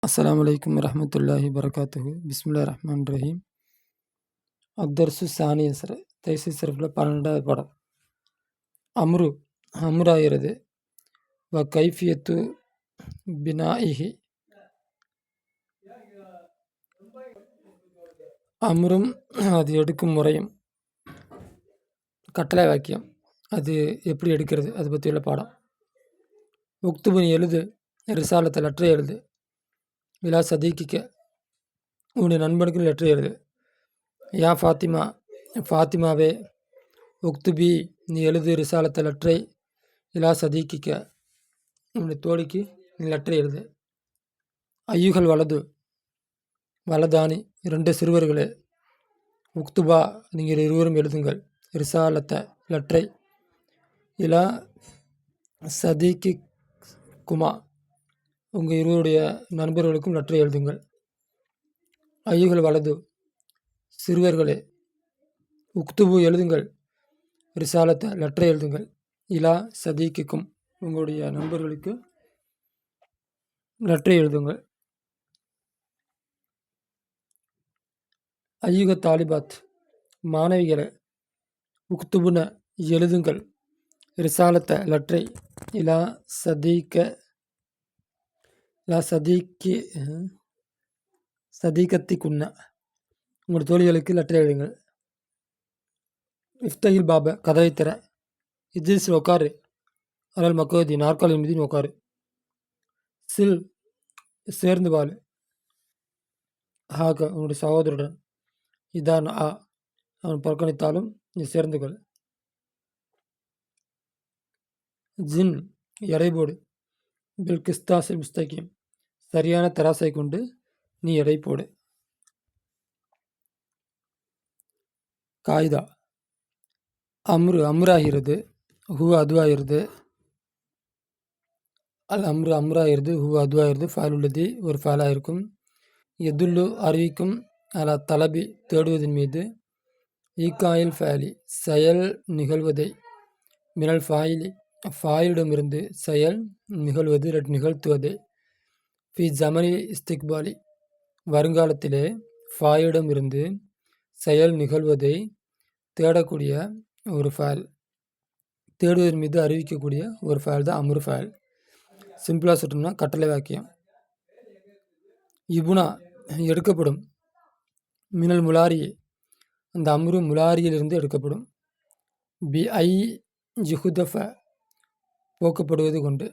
அஸ்ஸலாமு அலைக்கும் வரஹ்மத்துல்லாஹி வரகாத்துஹு. பிஸ்மில்லாஹிர் ரஹ்மானிர் ரஹீம். அத்தர்சு சானி அஸ்ர தைசி சிறப்பில் 12வது பாடம். அம்ரு அம்ராகிறது. வ கைஃபியத்து பினாஇஹி அம்ரும் அது எடுக்கும் முறையும். கட்டளை வாக்கியம் அது எப்படி எடுக்கிறது அதை பற்றியுள்ள பாடம். உக்துபுனி எழுது, ரிசாலத்தை லெட்டரை எழுது, இலா சதீக்கிக்க உன்னுடைய நண்பனுக்கு லெட்டரை எழுது, யா ஃபாத்திமா ஃபாத்திமாவே, உக்துபி நீ எழுது, ரிசாலத்தை லெட்டரை, இலா சதீக்கிக்க உன்னுடைய தோழிக்கு நீ லெட்டரை எழுது. ஐயுகள் வலது வலதானி இரண்டு சிறுவர்களே, உக்துபா நீங்கள் இருவரும் எழுதுங்கள், ரிசாலத்தை லெட்டரை, இலா சதீக்கி குமா உங்கள் இருவருடைய நண்பர்களுக்கும் லெட்டரை எழுதுங்கள். ஐயுகள் வலது சிறுவர்களே, உக்துபு எழுதுங்கள், ரிசாலத்தை லெட்டரை எழுதுங்கள், இலா சதீக்கிக்கும் உங்களுடைய நண்பர்களுக்கு லெட்டரை எழுதுங்கள். ஐயுக தாலிபாத் மாணவிகளை, உக்துபுன எழுதுங்கள், ரிசாலத்தை லெட்டரை, இலா சதீக்கி சதீகத்திக்குன்ன உங்கள் தோழிகளுக்கு லெட்டரை எழுதுங்கள். இஃப்தகில் பாப கதவை திற, இஜ்லிஸ் உட்காரு, அலல் மக்கோதி நாற்காலி மீது உட்காரு, சில் சேர்ந்து வாழ், ஹாக உன்னுடைய சகோதரருடன், இதான் அவன் புறக்கணித்தாலும் நீ சேர்ந்து கொள். ஜின் எடை போடு, பில் கிஸ்தாசில் முஸ்தகிம் சரியான தராசை கொண்டு நீ எடை போடு. காய்தா அம்ராகிறது, ஹூ அதுவாகிறது, அல் அம்ராகிறது, ஹூ அதுவாகிறது, ஃபால் உள்ளது ஒரு ஃபாலாக இருக்கும். எதுல்லு அறிவிக்கும், அலா தலபி தேடுவதன் மீது, ஈக்காயில் ஃபேலி செயல் நிகழ்வதை, மினல் ஃபாயிலி ஃபாயிலிடமிருந்து செயல் நிகழ்வது நிகழ்த்துவதை, ஃபி ஜமனி இஸ்திக்பாலி வருங்காலத்திலே ஃபாயிலிடமிருந்து செயல் நிகழ்வதை தேடக்கூடிய ஒரு ஃபேல், தேடுவதன் மீது அறிவிக்கக்கூடிய ஒரு ஃபேல் தான் அம்ரு ஃபேல். சிம்பிளாக சொல்லணும்னா கட்டளை வாக்கியம். இபுனா எடுக்கப்படும், மினல் முலாரி அந்த அம்ரு முலாரியிலிருந்து எடுக்கப்படும், பி ஐ ஜிஹுதஃப போக்கப்படுவது கொண்டு,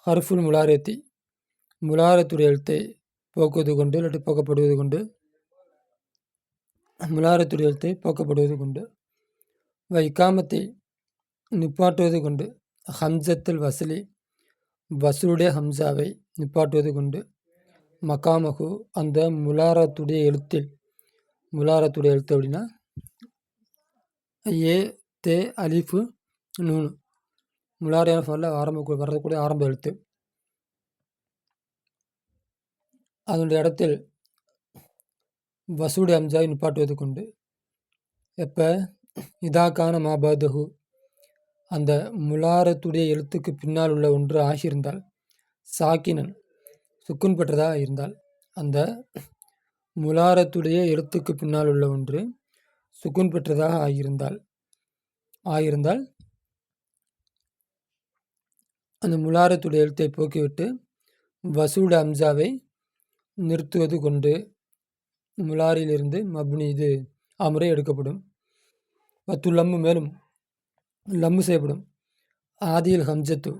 ஹர்ஃபுல் முலாரத்தி முலாரத்துடைய எழுத்தை போக்குவது கொண்டு, இல்லாட்டி போக்கப்படுவது கொண்டு, முலாரத்துடைய எழுத்தை போக்கப்படுவது கொண்டு, இக்காமத்தை நிப்பாட்டுவது கொண்டு, ஹம்சத்தில் வசலி வசூலுடைய ஹம்சாவை நிப்பாட்டுவது கொண்டு, மகாமகு அந்த முலாரத்துடைய எழுத்தில், முலாரத்துடைய எழுத்து அப்படின்னா ஏ தே அலிஃபு நூனு முலாரியான ஃபாலில் வரக்கூடிய ஆரம்ப எழுத்து, அதனுடைய இடத்தில் வசூடைய ஹம்சாவை நிப்பாட்டுவது கொண்டு, எப்போ இதாக்கான மாபாதஹு அந்த முலாரத்துடைய எழுத்துக்கு பின்னால் உள்ள ஒன்று ஆகியிருந்தால், சாக்கினன் சுக்குன் பெற்றதாக இருந்தால், அந்த முலாரத்துடைய எழுத்துக்கு பின்னால் உள்ள ஒன்று சுக்குன் பெற்றதாக ஆகியிருந்தால் அந்த முலாரத்துடைய எழுத்தை போக்கிவிட்டு வசூட அம்சாவை நிறுத்துவது கொண்டு முலாரிலிருந்து மப்னி இது அமுறை எடுக்கப்படும். லம்மு மேலும் லம்மு செய்யப்படும். ஆதியில் ஹம்சத்து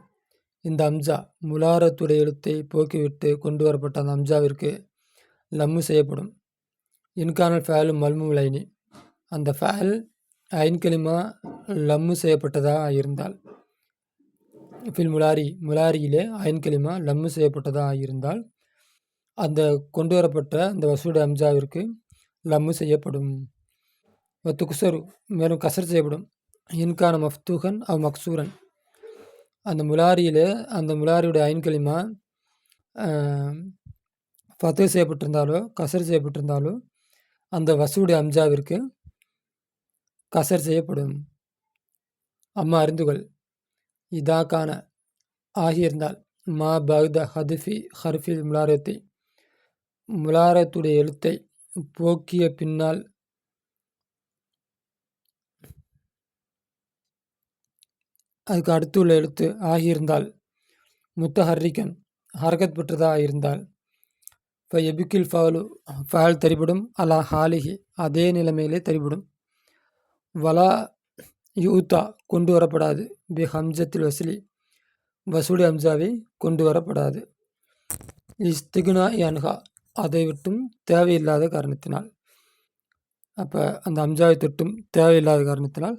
இந்த அம்சா முலாரத்துடைய எழுத்தை போக்கிவிட்டு கொண்டு வரப்பட்ட அந்த அம்சாவிற்கு லம்மு செய்யப்படும். இன்கானல் ஃபேலும் மல்மு லைனி அந்த ஃபேல் ஐன் கலிமா லம்மு செய்யப்பட்டதாக இருந்தால், ஃபில் முலாரியிலே ஐன் கலிமா லம்மு செய்யப்பட்டதாக இருந்தால், அந்த கொண்டு வரப்பட்ட அந்த வசூட அம்சாவிற்கு லம்மு செய்யப்படும். துக்சரு மேலும் கசர் செய்யப்படும். இன்கான மஃப்தூகன் அவ் மக்சூரன் அந்த முலாரியிலே அந்த முலாரியுடைய ஐன் கலிமா ஃபத்து செய்யப்பட்டிருந்தாலோ கசர் செய்யப்பட்டிருந்தாலோ அந்த வசூடைய அம்சாவிற்கு கசர் செய்யப்படும். அம்மா அறிந்துகள், இதாக்கான ஆகியிருந்தால் மா பக்த ஹதிஃபி ஹர்ஃபில் முலாரத்தி முலாரத்துடைய எழுத்தை போக்கிய பின்னால் அதுக்கு அடுத்துள்ள எழுத்து ஆகியிருந்தால் முத்தஹர்ரிக்கன் ஹரகத் பெற்றதாக இருந்தால் இப்போ எபிக்கில் ஃபாலு ஃபால் தரிபடும் அலா ஹாலிஹி அதே நிலைமையிலே தரிபடும் வலா யூத்தா கொண்டு வரப்படாது பி ஹம்ஜத்தில் வசூலி வசூலி ஹம்சாவை கொண்டு வரப்படாது இஸ்திகுனா அன்ஹா அதை விட்டும் தேவையில்லாத காரணத்தினால். அப்போ அந்த ஹம்சாவை தொட்டும் தேவையில்லாத காரணத்தினால்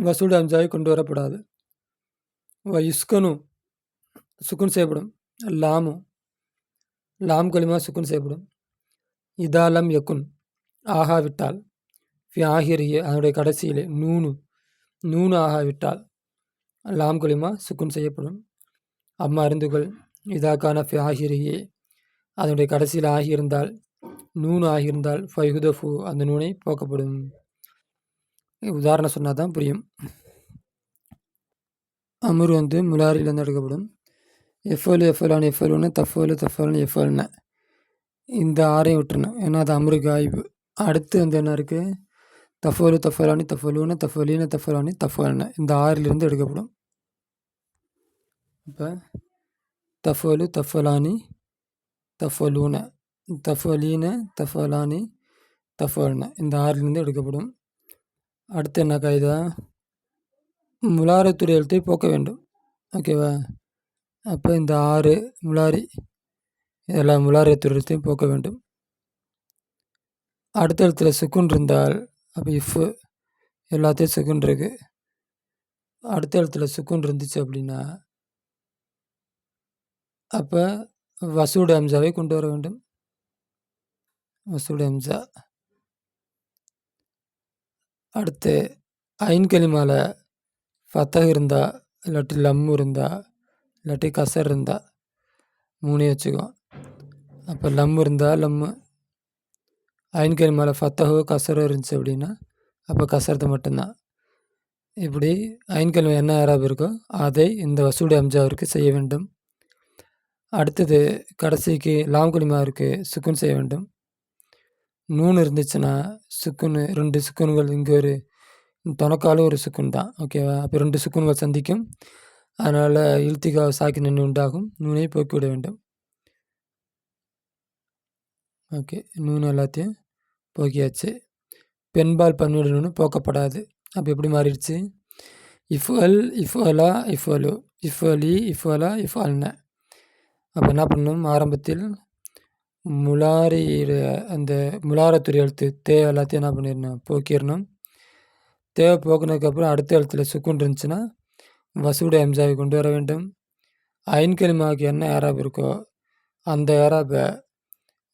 வசூலி ஹம்சாவை கொண்டு வரப்படாது. இஸ்கனு சுக்குன் செய்யப்படும். லாமு லாம் கலிமா சுக்குன் செய்யப்படும். இதாலம் யக்குன் ஆகாவிட்டால் ஃபி ஆகிரியே அதனுடைய கடைசியிலே நூனு ஆகாவிட்டால் லாம் கலிமா சுக்குன் செய்யப்படும். அம்மா அறிந்துகள் இதாக்கான ஃபி ஆகிரியே அதனுடைய கடைசியில் ஆகியிருந்தால் நூனு ஆகியிருந்தால் ஃபைஹுதஃபு அந்த நூனை போக்கப்படும். உதாரணம் சொன்னால் தான் புரியும். அமுர் முலாரிலேருந்து எடுக்கப்படும். எஃப்எல் எஃப்எலான எஃப்எல்னு தஃபோலு தஃபோல்னு எஃப்எல்னு இந்த ஆறையும் விட்டுருணும். ஏன்னா அது அமுரு காய்வு. அடுத்து என்ன இருக்குது? தஃபோலு தஃபலானி தஃபலூன தஃபலீன தஃபலானி தஃபல்னு இந்த ஆறிலிருந்து எடுக்கப்படும். இப்போ தஃபோலு தஃபலானி தஃபலூன தஃபலீன தஃபலானி தஃபல்னு இந்த ஆறிலிருந்து எடுக்கப்படும். அடுத்து என்ன காய்தா? முலாரத்துடைய எழுத்தை போக்க வேண்டும். ஓகேவா? அப்போ இந்த ஆறு முலாரி இதெல்லாம் முலாரத்துடைய எழுத்தையும் போக்க வேண்டும். அடுத்த இடத்துல சுக்குன் இருந்தால் அப்போ இஃப்பு எல்லாத்தையும் சுக்குன் இருக்கு. அடுத்த இடத்துல சுக்குன் இருந்துச்சு அப்படின்னா அப்போ வசூடு ஹம்சாவை கொண்டு வர வேண்டும். வசூடு ஹம்சா. அடுத்து ஐன் கலிமால ஃபத்தஹ் இருந்தா இல்லாட்டி லம்மு இருந்தா இல்லாட்டி கசர் இருந்தா மூணையும் வச்சுக்கோ. அப்போ லம்மு இருந்தால் லம்மு, ஐன் கலிமால ஃபத்தஹோ கசரோ இருந்துச்சு அப்படின்னா அப்போ கசரத்தை மட்டும்தான். இப்படி ஐன் கலிமா என்ன யாராக இருக்கோ அதை இந்த வசூடு ஹம்சாவிற்கு செய்ய வேண்டும். அடுத்தது கடைசிக்கு லாம் கலிமாவிற்கு சுக்குன் செய்ய வேண்டும். நூன் இருந்துச்சுன்னா சுக்குன்னு 2 சுக்குன்கள் இங்கே ஒரு தொணக்காலும் ஒரு சுக்குன் தான். ஓகேவா? அப்போ 2 சுக்குன்கள் சந்திக்கும். அதனால் இல்திகா சாக்கி நின்று உண்டாகும். நூனை போக்கிவிட வேண்டும். ஓகே, நூன் எல்லாத்தையும் போக்கியாச்சு. பெண்பால் பன்மையோட நூன் போக்கப்படாது. அப்போ எப்படி மாறிடுச்சு? இஃப்அல் இஃப்அலா இஃப்அலு இஃப்அலி இஃப்அலா இஃப்அல்ன. அப்போ என்ன பண்ணணும்? ஆரம்பத்தில் முலாரியுடைய அந்த முலாரத்துடைய எழுத்து தேவை எல்லாத்தையும் என்ன பண்ணிடணும்? போக்கிடணும். தேவை போக்குனதுக்கப்புறம் அடுத்த எழுத்துல சுக்குன் இருந்துச்சுன்னா வசூடு ஹம்சாவை கொண்டு வர வேண்டும். ஐன் கலிமாவுக்கு என்ன ஏராப் இருக்கோ அந்த ஏராப்பை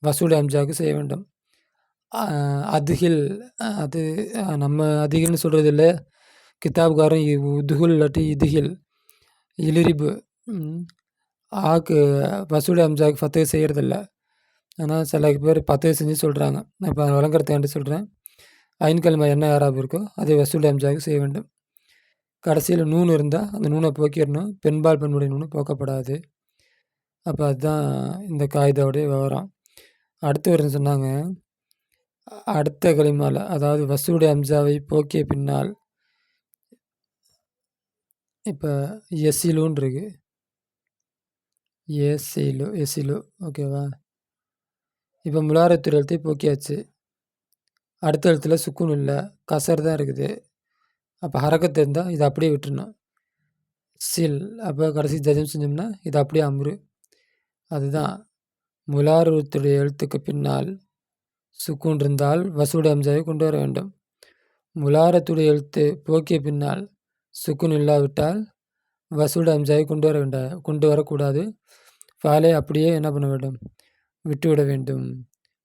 வசூடு ஹம்சாவுக்கு செய்ய வேண்டும். அதுகில் அது நம்ம அதிகில்னு சொல்கிறது இல்லை. கிதாப்காரன் உதுகுல் இல்லாட்டி இதுகில் இலிரிபு ஆக்கு வசூடு ஹம்சாவுக்கு ஃபத்தஹ் செய்கிறதில்ல. ஆனால் சில பேர் ஃபத்தஹ் செஞ்சு சொல்கிறாங்க. இப்போ வழங்குறதுக்காண்டி சொல்கிறேன். ஐன் கலிமா என்ன ஏராப் இருக்கோ அதை வசூடு ஹம்சாவுக்கு செய்ய வேண்டும். கடைசியில் நூன் இருந்தால் அந்த நூனை போக்கிடணும். பெண்பால் பெண்ணுடைய நூனை போக்கப்படாது. அப்போ அதுதான் இந்த காய்தாவுடைய விவரம். அடுத்து வருன்னு சொன்னாங்க, அடுத்த கலிமால அதாவது வசூடு ஹம்சாவை போக்கிய பின்னால் இப்போ எசிலுன்னு இருக்கு. எசிலு ஓகேவா? இப்போ முலாரத்துடைய எழுத்தை போக்கியாச்சு. அடுத்த எழுத்துல சுக்குன் இல்லை, கசர் தான் இருக்குது. அப்போ ஹரக்கத்து இருந்தால் இதை அப்படியே விட்டுருணும். சில் அப்போ கடைசி ஜஜம் செஞ்சோம்னா இது அப்படியே அம்ரு. அதுதான் முலாரத்துடைய எழுத்துக்கு பின்னால் சுக்குன் இருந்தால் வசூடு ஹம்சாவை கொண்டு வர வேண்டும். முலாரத்துடைய எழுத்து போக்கிய பின்னால் சுக்குன் இல்லாவிட்டால் வசூடு ஹம்சாவை கொண்டு வரக்கூடாது. ஃபாலை அப்படியே என்ன பண்ண வேண்டும்? விட்டுவிட வேண்டும்.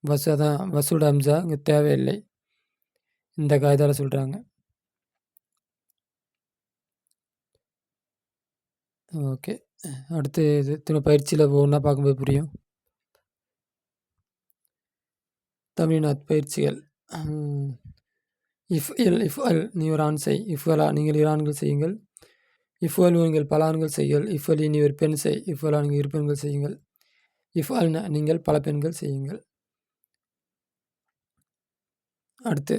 அதான் வசூடு ஹம்சா இங்கே தேவையில்லை. இந்த காய்தால சொல்கிறாங்க. ஓகே, அடுத்து இது திரும்ப பயிற்சியில் ஒவ்வொன்றா பார்க்கும்போது புரியும். தமிழ்நாத் பயிற்சிகள். இஃப் அல் நீ ஒரு ஆண் செய். இஃப் அலா நீங்கள் 2 ஆண்கள் செய்யுங்கள். இஃப்ஆல் நீங்கள் பல ஆண்கள் செய்யுங்கள். இஃப்ஆல் நீ ஒரு பெண் செய். இஃப்ஆல் நீங்கள் இரு பெண்கள் செய்யுங்கள். இஃப்ஆல் நீங்கள் பல பெண்கள் செய்யுங்கள். அடுத்து